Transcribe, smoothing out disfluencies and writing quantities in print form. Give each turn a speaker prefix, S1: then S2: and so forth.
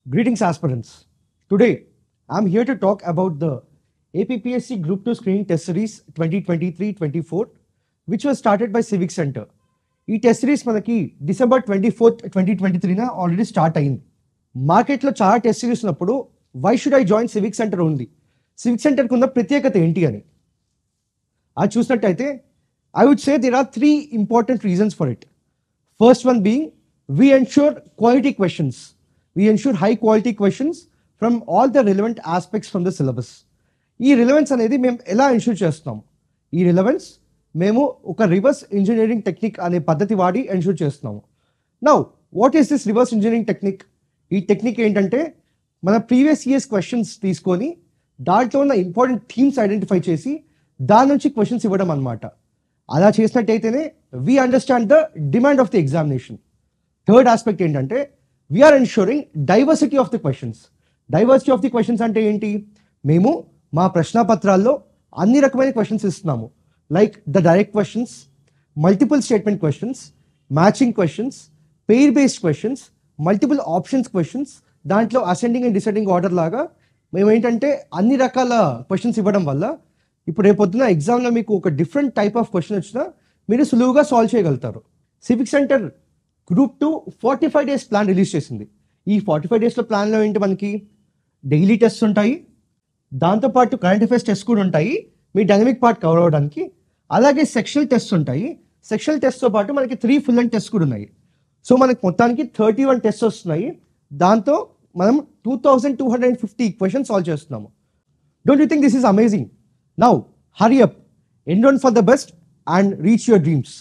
S1: Greetings, aspirants. Today, I'm here to talk about the APPSC Group 2 Screening Test Series 2023-24, which was started by Civic Center. ఈ test series మనకి December 24th 2023 already start అయింది. మార్కెట్లో చాలా test series ఉన్నప్పుడు why should I join Civic Center only, Civic సెంటర్కి ఉన్న ప్రత్యేకత ఏంటి అని అది చూసినట్టయితే I would say there are 3 important reasons for it. First one being we ensure quality questions. We ensure high quality questions from all the relevant aspects from the syllabus. ఈ relevance అనేది మేము ఎలా ఎన్షూర్ చేస్తున్నాం? ఈ relevance మేము ఒక reverse engineering technique అనే పద్ధతి వాడి ఎన్షూర్ చేస్తున్నాము. Now what is this reverse engineering technique? ఈ టెక్నిక్ ఏంటంటే మన ప్రీవియస్ ఇయర్స్ క్వశ్చన్స్ తీసుకొని దాంట్లో ఉన్న ఇంపార్టెంట్ థీమ్స్ ఐడెంటిఫై చేసి దాని నుంచి క్వశ్చన్స్ ఇవ్వడం అనమాట. అలా చేసినట్టయితేనే we understand the demand of the examination. Third aspect ఏంటంటే we are ensuring diversity of the questions. Diversity of the questions అంటే ఏంటి? మేము మా ప్రశ్నపత్రాల్లో అన్ని రకమైన క్వశ్చన్స్ ఇస్తున్నాము. Like the direct questions, multiple statement questions, matching questions, pair based questions, multiple options questions, దాంట్లో అసెండింగ్ అండ్ డిసెండింగ్ ఆర్డర్ లాగా మేము ఏంటంటే అన్ని రకాల క్వశ్చన్స్ ఇవ్వడం వల్ల ఇప్పుడు రేపొద్దున ఎగ్జామ్లో మీకు ఒక డిఫరెంట్ టైప్ ఆఫ్ క్వశ్చన్ వచ్చినా మీరు సులువుగా సాల్వ్ చేయగలుగుతారు. Civic centre group 2 45 days plan release చేసింది. ఈ 45 days ప్లాన్లో ఏంటి, మనకి డైలీ టెస్ట్ ఉంటాయి, దాంతోపాటు కరెంట్ అఫైర్స్ టెస్ట్ కూడా ఉంటాయి మీ డైనమిక్ పార్ట్ కవర్ అవ్వడానికి. అలాగే సెక్షనల్ టెస్ట్ ఉంటాయి. సెక్షనల్ టెస్ట్తో పాటు మనకి 3 ఫుల్ అండ్ టెస్ట్ కూడా ఉన్నాయి. సో మనకి మొత్తానికి 31 టెస్ట్ వస్తున్నాయి. దాంతో మనం 2250 క్వశ్చన్స్ సాల్వ్ చేస్తున్నాము. Don't you think this is amazing? Now hurry up, enrol for the best and reach your dreams.